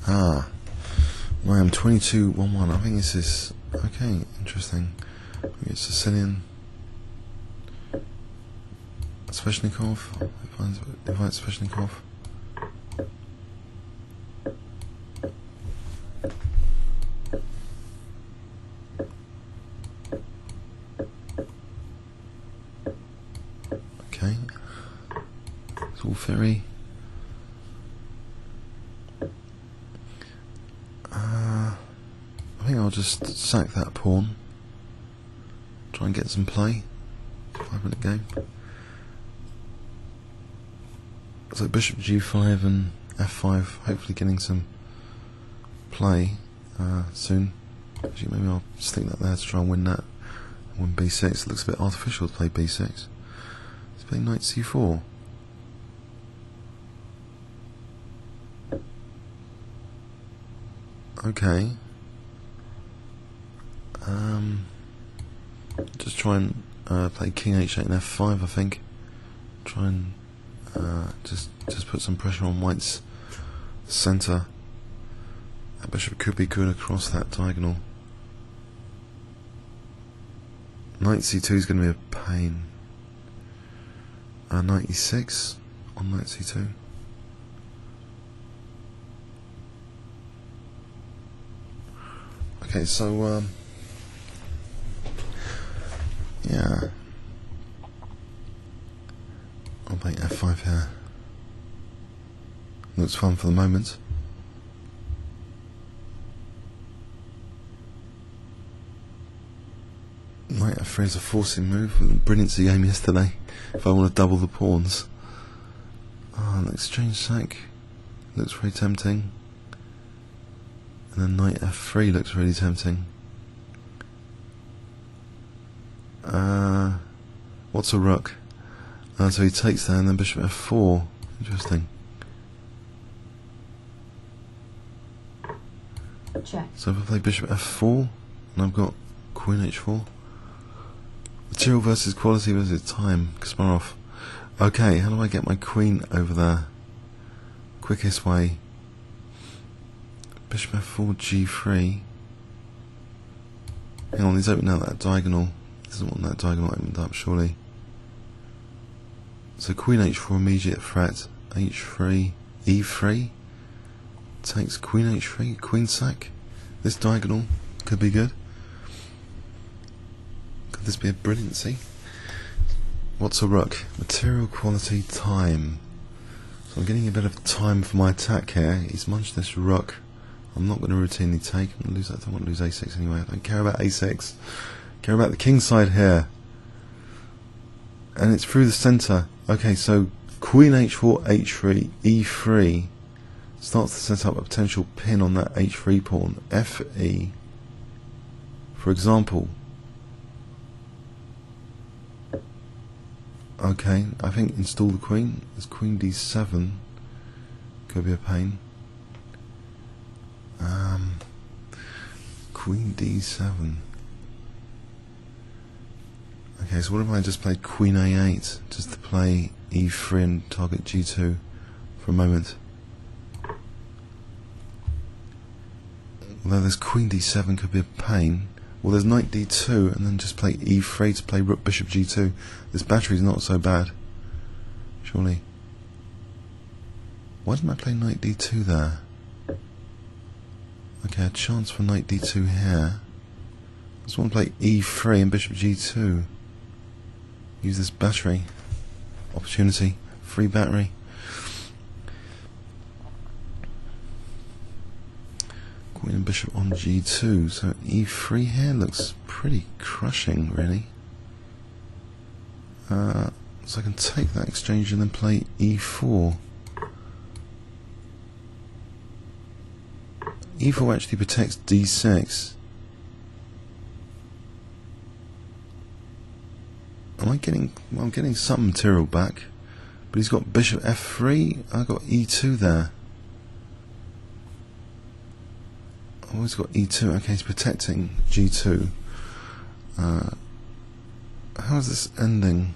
Ah, I am 22-1-1. I think this is okay. Interesting. Maybe it's Sicilian. Sveshnikov. Invite Sveshnikov. Okay. It's all very. I think I'll just sack that pawn. Try and get some play. 5-minute game. So bishop g5 and f5, hopefully getting some play soon. Actually, maybe I'll stick that there to try and win that. Win b6. It looks a bit artificial to play b6. Let's play knight c4. Okay. Just try and play King-H8 Nf5, I think. Try and just put some pressure on White's centre. That bishop could be good across that diagonal. Knight c2 is going to be a pain. Knight e6 on knight c2. Okay, so yeah, I'll play f5 here. Looks fun for the moment. Knight f3 is a forcing move. Brilliancy game yesterday. If I want to double the pawns. An exchange sack looks very tempting. And then knight f3 looks really tempting. What's a rook? So he takes that and then bishop f4. Interesting. Check. So if I play bishop f4 and I've got queen h4. Material versus quality versus time. Kasparov. Okay, how do I get my queen over there? Quickest way. Bishop f4 g3. Hang on, he's opening out that diagonal. He doesn't want that diagonal opened up, surely. So queen h4 immediate threat. h3, e3. Takes queen h3, queen sack. This diagonal could be good. Could this be a brilliancy? What's a rook? Material, quality, time. So I'm getting a bit of time for my attack here. He's munched this rook. I'm not going to routinely take. I'm going to lose that. I don't want to lose a6 anyway. I don't care about a6. I care about the king side here. And it's through the centre. Okay, so queen h4, h3, e3 starts to set up a potential pin on that h3 pawn. fe, for example. Okay, I think install the queen. There's queen d7. Could be a pain. Queen d7. Okay, so what if I just played queen a8 just to play e3 and target g2 for a moment? Although there's queen d7 could be a pain. Well, there's knight d2 and then just play e3 to play rook bishop g2. This battery's not so bad, surely. Why didn't I play knight d2 there? Okay, a chance for knight d2 here. I just want to play e3 and bishop g2. Use this battery opportunity, free battery. Queen and bishop on g2, so e3 here looks pretty crushing, really. So I can take that exchange and then play e4. e4 actually protects d6. I'm getting some material back, but he's got bishop f3. I got e2 there. I've always got e2. Okay, he's protecting g2. How is this ending?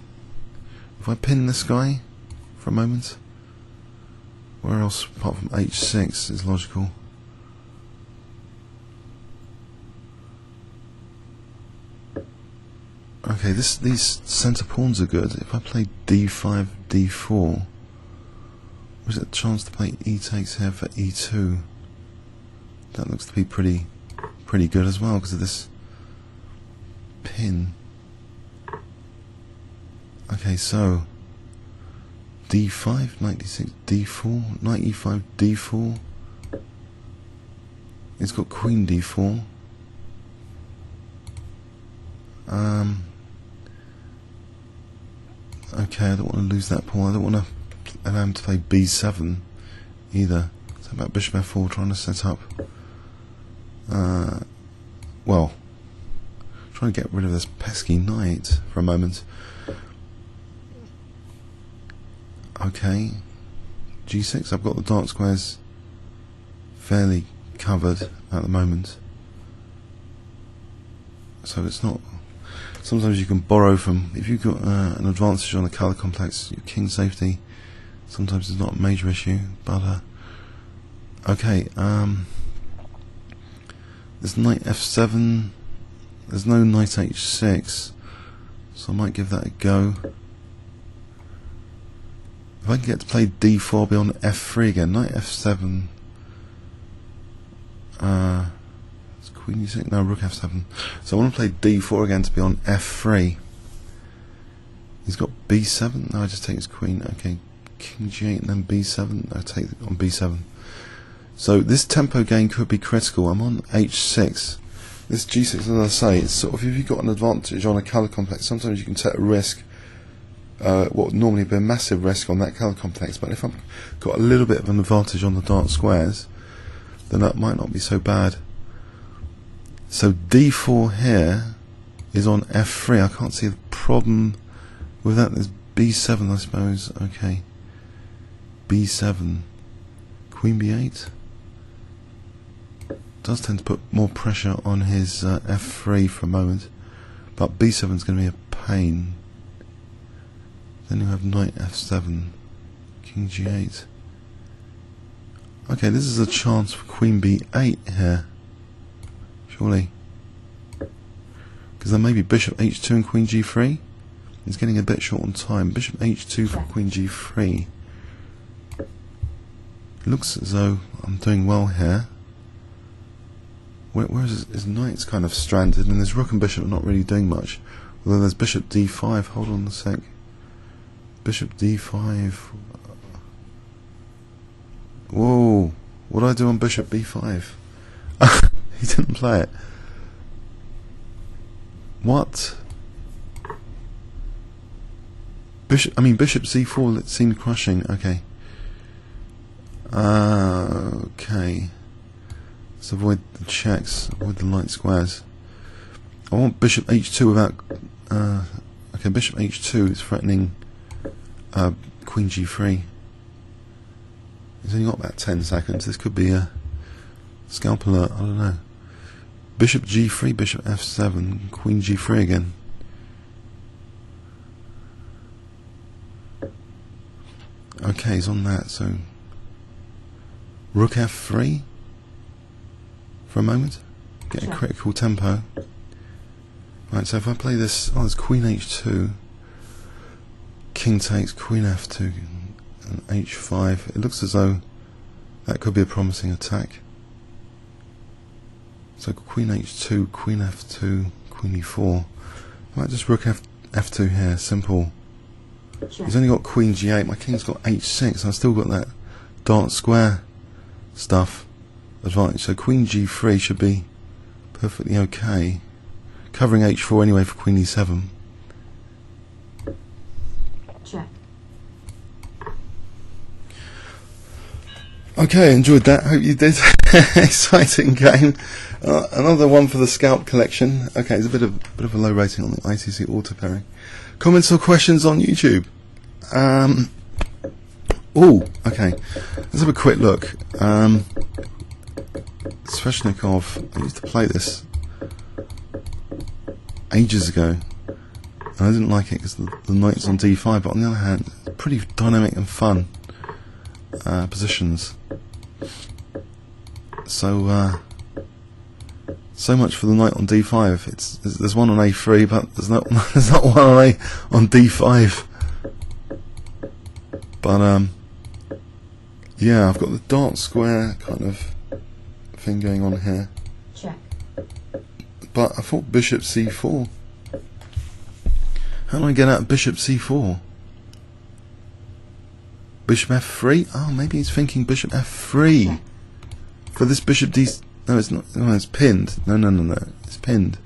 If I pin this guy for a moment, where else apart from h6 is logical? Okay, these centre pawns are good. If I play d5, d4, was it a chance to play e takes here for e2? That looks to be pretty good as well because of this pin. Okay, so d5, knight d6, d4, knight e5, d4. It's got queen d4. Okay, I don't want to lose that pawn. I don't want to allow him to play b7 either. So about bishop f4, trying to set up. Well, trying to get rid of this pesky knight for a moment. Okay, g6. I've got the dark squares fairly covered at the moment, so it's not. Sometimes you can borrow from, if you've got an advantage on the colour complex, your king safety sometimes is not a major issue, but okay, there's knight f7, there's no knight h6, so I might give that a go. If I can get to play d4, I'll be on f3 again. Knight f7, it's queen e6, no, rook f7. So I want to play d4 again to be on f3. He's got b7, no, I just take his queen. Okay, king g8 and then b7, I take it on b7. So this tempo gain could be critical. I'm on h6. This g6, as I say, it's sort of, if you've got an advantage on a colour complex, sometimes you can take a risk, what would normally be a massive risk on that colour complex, but if I've got a little bit of an advantage on the dark squares, then that might not be so bad. So d4 here is on f3. I can't see the problem with that. There's b7, I suppose. Okay, b7, queen b8 does tend to put more pressure on his f3 for a moment, but b7 is going to be a pain. Then you have knight f7, king g8. Okay, this is a chance for queen b8 here, surely, because there may be bishop h2 and queen g3. It's getting a bit short on time. Bishop h2 for queen g3. It looks as though I'm doing well here. Whereas his knight's kind of stranded, and his rook and bishop are not really doing much. Although there's bishop d5. Hold on a sec. Bishop d5. Whoa! What do I do on bishop b5? He didn't play it. What? Bishop c4. It seemed crushing. Okay. Okay. Let's avoid the checks. Avoid the light squares. I want bishop h2 without. Okay, bishop h2 is threatening queen g3. He's only got about 10 seconds. This could be a scalp alert. I don't know. Bishop g3, bishop f7, queen g3 again. Okay, he's on that. So rook f3 for a moment. Get a critical tempo. Right. So if I play this, there's queen h2. King takes, queen f2 and h5. It looks as though that could be a promising attack. So queen h2, queen f2, queen e4. I might just rook f2 here, simple. He's only got queen g8, my king's got h6, I've still got that dark square stuff advantage. So queen g3 should be perfectly okay. Covering h4 anyway for queen e7. Check. Okay, enjoyed that. Hope you did. Exciting game. Another one for the Scalp collection. Okay, it's a bit of a low rating on the ICC auto pairing. Comments or questions on YouTube? Okay. Let's have a quick look. Sveshnikov. I used to play this ages ago. And I didn't like it because the knight's on d5, but on the other hand, pretty dynamic and fun positions. So So much for the knight on d5. There's one on a3, but there's not one on d5. But yeah, I've got the dark square kind of thing going on here. Check. But I thought bishop c4. How do I get out of bishop c4? Bishop f3? Oh, maybe he's thinking bishop f3. Check. For this bishop d... No, it's not. No, it's pinned. No. It's pinned.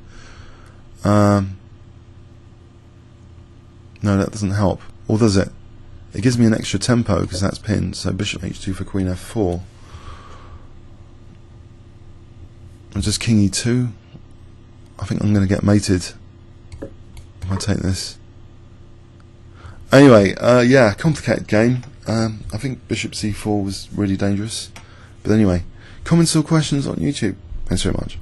No, that doesn't help. Or does it? It gives me an extra tempo because that's pinned. So bishop h2 for queen f4. And just king e2. I think I'm going to get mated if I take this. Anyway, yeah, complicated game. I think bishop c4 was really dangerous. But anyway, comments or questions on YouTube. Thanks very much.